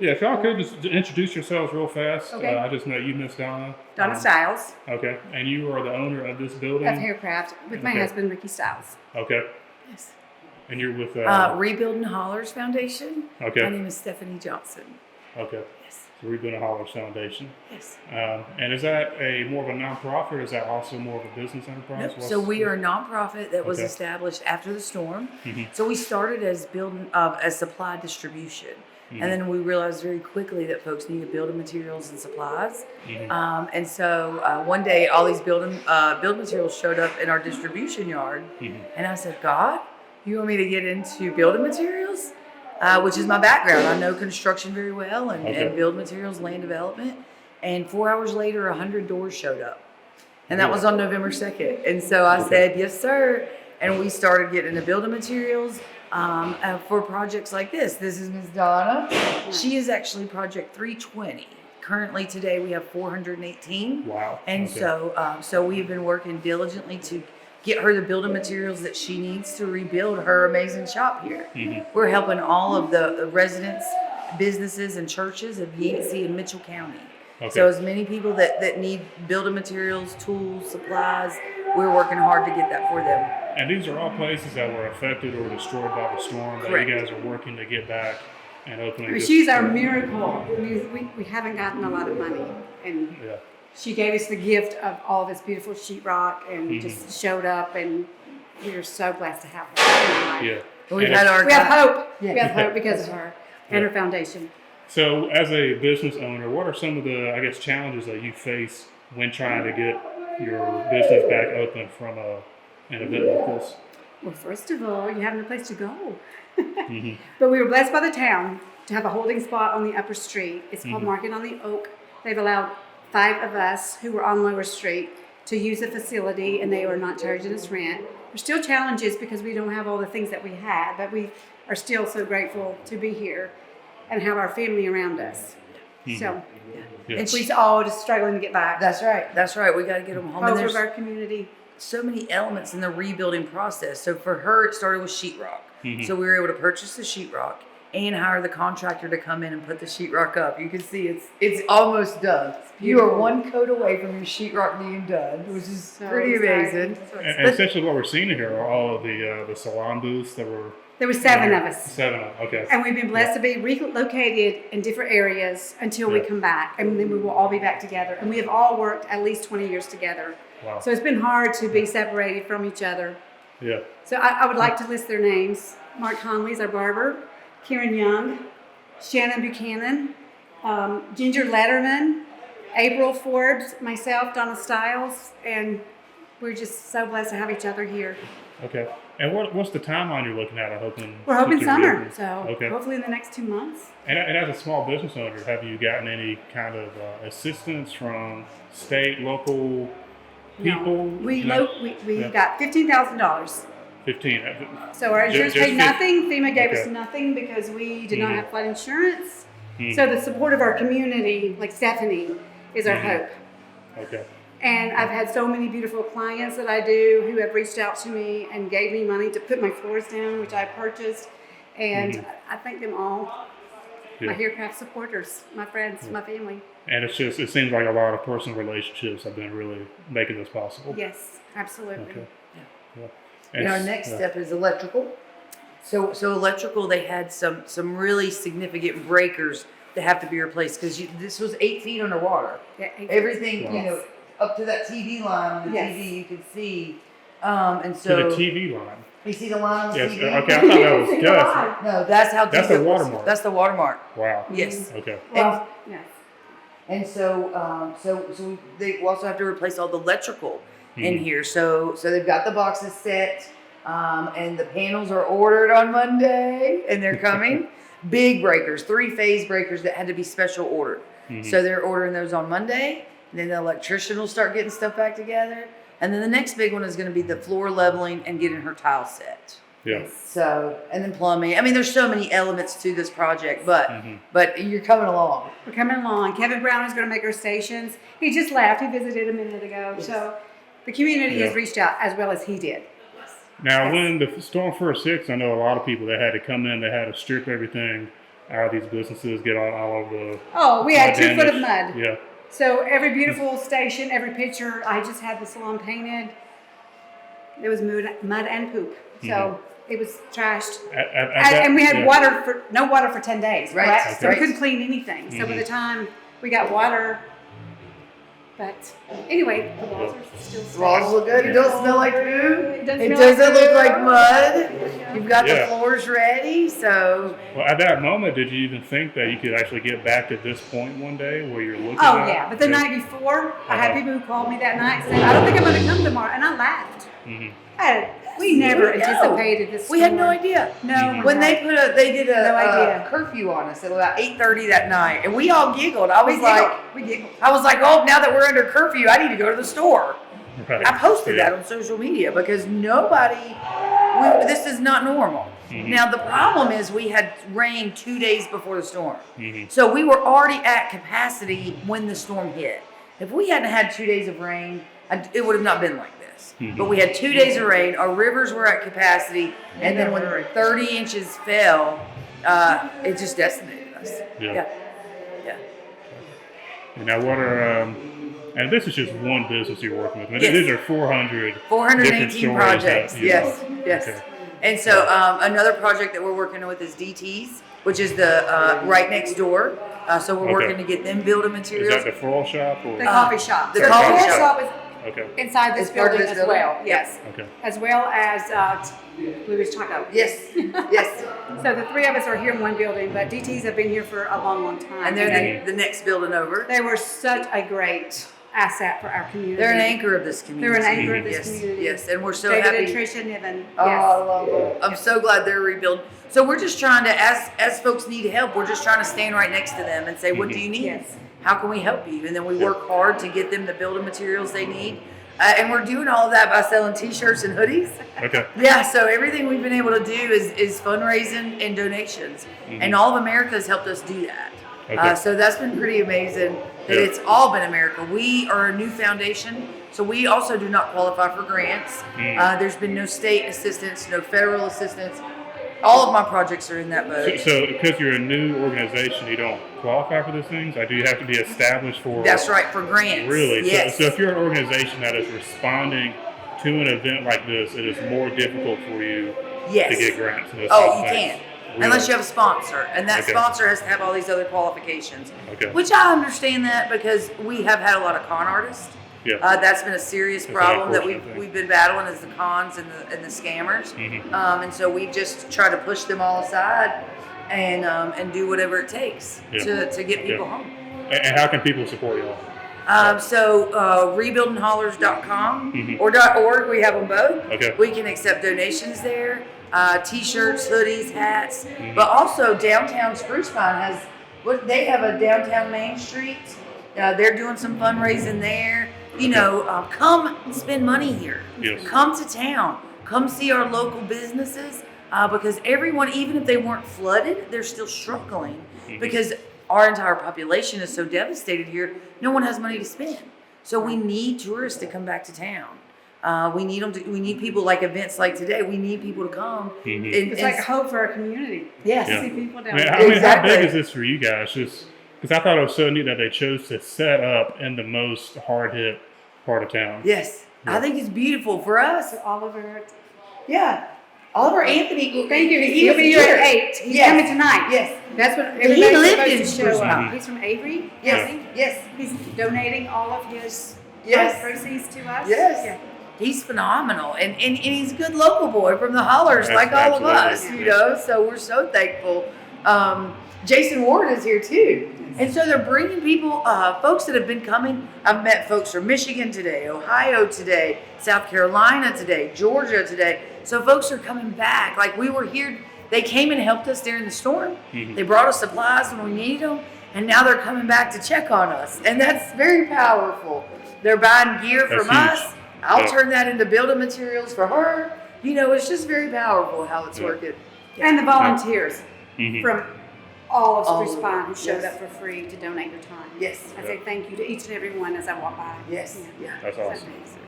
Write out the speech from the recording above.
Yeah, if y'all could just introduce yourselves real fast. Okay. I just met you, Miss Donna. Donna Styles Okay, and you are the owner of this building? of Haircraft with my Okay. husband, Ricky Styles. Okay, Yes. and you're with, Rebuilding Hollars Foundation. Okay. My name is Stephanie Johnson. okay, Yes. so Rebuilding Hollars Foundation. Yes. And is that more of a nonprofit, or is that also more of a business enterprise? Nope. So we are a nonprofit that was Okay. established after the storm. Mhm. So we started as building as supply distribution, Mhm. and then we realized very quickly that folks needed building materials and supplies. Mhm. And so one day, all these building materials showed up in our distribution yard, Mhm. and I said, God, you want me to get into building materials? Which is my background. I know construction very well and Okay. build materials, land development. And 4 hours later, 100 doors showed up. And that Really? was on November 2nd. And so I Okay. said, yes, sir. And we started getting into building materials for projects like this. This is Ms. Donna. She is actually project 320. Currently today we have 418. Wow. And Okay. so we've been working diligently to get her the building materials that she needs to rebuild her amazing shop here. Mhm. We're helping all of the residents, businesses, and churches of Yancey and Mitchell County. Okay. So as many people that need building materials, tools, supplies, we're working hard to get that for them. And these are all places that were affected or destroyed by the storm that Correct. you guys are working to get back and opening. this- She's our miracle. We haven't gotten a lot of money, and Yeah. she gave us the gift of all this beautiful sheetrock and just showed up, and we are so blessed to have her. Yeah. We've And had it's- our We have hope. Yeah. We have hope because of her and her foundation. So, as a business owner, what are some of the, I guess, challenges that you face when trying to get your business back open from an event like this? Well, first of all, you have no place to go. Mm-hmm. But we were blessed by the town to have a holding spot on the upper street. It's called Market on the Oak. They've allowed 5 of us who were on Lower Street to use the facility, and they are not charging us rent. There's still challenges because we don't have all the things that we had, but we are still so grateful to be here and have our family around us. So Yeah. And we're all just struggling to get back. That's right. That's right. We got to get them home. And Hope there's of our community. so many elements in the rebuilding process. So for her, it started with sheetrock. So we were able to purchase the sheetrock and hire the contractor to come in and put the sheetrock up. You can see it's almost done. You are one coat away from your sheetrock being done, which is So pretty exciting. amazing. So And exciting. essentially, what we're seeing here are all of the salon booths that were. There were 7 of us. 7 of them. Okay. And we've been blessed to be relocated in different areas until we Yeah. come back. And then we will all be back together. And we have all worked at least 20 years together. Wow. So it's been hard to be separated from each other. Yeah. So I would like to list their names. Mark Conley's our barber, Karen Young, Shannon Buchanan, Ginger Letterman, April Forbes, myself, Donna Styles, and we're just so blessed to have each other here. Okay. And what's the timeline you're looking at? I'm hoping. We're hoping to summer, reopen? so Okay. hopefully in the next 2 months. And as a small business owner, have you gotten any kind of assistance from state, local people? No. We No? we got $15,000. 15. So our insurance Just paid nothing. FEMA gave us Okay. nothing because we did not Mhm. have flood insurance. Mhm. So the support of our community, like Stephanie, is our Mhm. hope. Okay. And I've had so many beautiful clients that I do who have reached out to me and gave me money to put my floors down, which I purchased. And Mhm. I thank them all, my Yeah. Haircraft supporters, my friends, my family. And it seems like a lot of personal relationships have been really making this possible. Yes, absolutely. Okay. Yeah. And our s- next yeah. step is electrical. So electrical, they had some really significant breakers that have to be replaced because this was 8 feet underwater. Yeah, Everything, Wow. you know, up to that TV line on the Yes. TV you could see. And To so the TV line. you see the line on the Yes. TV? Okay. I thought that was just. No, that's how That's deep the it was. watermark. That's the watermark. Wow. Yes. Okay. Well, yes. And so they also have to replace all the electrical in Mhm. here. So they've got the boxes set, and the panels are ordered on Monday, and they're coming. Big breakers, 3-phase breakers that had to be special ordered. Mhm. So they're ordering those on Monday. And then the electrician will start getting stuff back together. And then the next big one is going to be the floor leveling and getting her tile set. Yeah. So, and then plumbing. I mean, there's so many elements to this project, but Mhm. but you're coming along. We're coming along. Kevin Brown is going to make our stations. He just left. He visited a minute ago. Yes. So the community Yeah. has reached out as well as he did. Now, Yes. when the storm first hit, I know a lot of people that had to come in, they had to strip everything how these businesses get on all of the Oh, we had 2 foot of damage. mud. Yeah. So every beautiful station, every picture, I just had the salon painted. There was mud and poop. So it was trashed. And we had no water for 10 days, Right. correct? Okay. So we couldn't clean anything. So by the time we got water, but anyway, the walls are still The walls look good. It don't smell like poo. It doesn't It smell like doesn't look poo. like mud. You've got the Yeah. floors ready, so Well, at that moment, did you even think that you could actually get back to this point one day where you're looking Oh at? yeah, but the night before, I had Uh-huh. people who called me that night saying, "I don't think I'm going to come tomorrow," and I laughed. We never anticipated this. we had no storm. idea. No. When they did No idea. a curfew on us at about 8:30 that night, and we all giggled. I was we giggled. oh, now that we're under curfew, I need to go to the store. Right. I posted Yeah. that on social media because this is not normal. Now, the problem is we had rain 2 days before the storm. So we were already at capacity when the storm hit. If we hadn't had 2 days of rain, it would have not been like this. But we had 2 days of rain, our rivers were at capacity, and then when 30 inches fell, it just decimated us. Yeah. Yeah. And now, what are and this is just one business you're working with. I mean, Yes. these are 400 different 418 stories projects. that, you Yes, know. yes. Okay. And so another project that we're working with is DT's, which is the right next door. So we're Okay. working to get them building Is materials. that the floral shop or? The coffee shop. the So coffee floral shop. is Okay. inside this It's part of building this as building? well. Yes. Okay. As well as Blue's Taco. Yes, yes. So the 3 of us are here in one building, but DT's have been here for a long, long time. And they're the next building over. they were such a great asset for our community. They're an anchor of this community. They're an anchor of this Yes, community. yes. And we're so David happy. and Tricia Niven. Oh, I Yes. love it. I'm so glad they're rebuilt. So we're just trying to, as folks need help, we're just trying to stand right next to them and say, what do you need? Yes. How can we help you? And then we work hard to get them the building materials they need. And we're doing all of that by selling t-shirts and hoodies. Okay. Yeah, so everything we've been able to do is fundraising and donations. And all of America has helped us do that. Okay. So that's been pretty amazing that Yeah. it's all been America. We are a new foundation, so we also do not qualify for grants. There's been no state assistance, no federal assistance. All of my projects are in that boat. So because you're a new organization, you don't qualify for these things? Or do you have to be established for? That's right, for grants. Really? Yes. So if you're an organization that is responding to an event like this, it is more difficult for you Yes. to get grants. And those Oh, types of you things. can't. Unless you have a sponsor. And that Okay. sponsor has to have all these other qualifications. Okay. Which I understand that because we have had a lot of con artists. Yeah. That's been a serious That's an problem that unfortunate thing. we've been battling is the cons and the scammers. And so we just try to push them all aside and do whatever it takes Yeah. to get people Yeah. home. And how can people support y'all? So rebuildinghollars.com or .org, we have them both. Okay. We can accept donations there, t-shirts, hoodies, hats, but also downtown Spruce Pine they have a downtown Main Street. They're doing some fundraising there. You know, come spend money here. Yes. Come to town. Come see our local businesses because everyone, even if they weren't flooded, they're still struggling because our entire population is so devastated here. No one has money to spend. So we need tourists to come back to town. We need people like events like today. We need people to come. It's like hope for our community. Yes. Yeah. See people down I mean, there. how Exactly. big is this for you guys? Just because I thought it was so neat that they chose to set up in the most hard hit part of town. Yes. I think it's beautiful for us. So Oliver, Yeah. Oliver Anthony. thank you. He He'll was be here at here. 8. He's Yes. coming tonight. Yes. That's what everybody's lived supposed in to Spruce show up. Pine. He's from Avery. Yes. County. Yes. He's donating all of his Yes. proceeds to us. Yes. Yeah. He's phenomenal, and he's a good local boy from the Hollers, like all of us, Absolutely. you know. So we're so thankful. Jason Ward is here too, and so they're bringing people, folks that have been coming. I've met folks from Michigan today, Ohio today, South Carolina today, Georgia today. So folks are coming back. Like we were here, they came and helped us during the storm. They brought us supplies when we needed them, and now they're coming back to check on us, and that's very powerful. They're buying gear That's from huge. us. I'll Yeah. turn that into building materials for her. You know, it's just very powerful how it's working. And the volunteers Mhm. from all of All Spruce of Pine who them. showed Yes. up for free to donate their time. Yes. I say thank you to each and every one as I walk by. Yes. Yeah. That's It's awesome. amazing.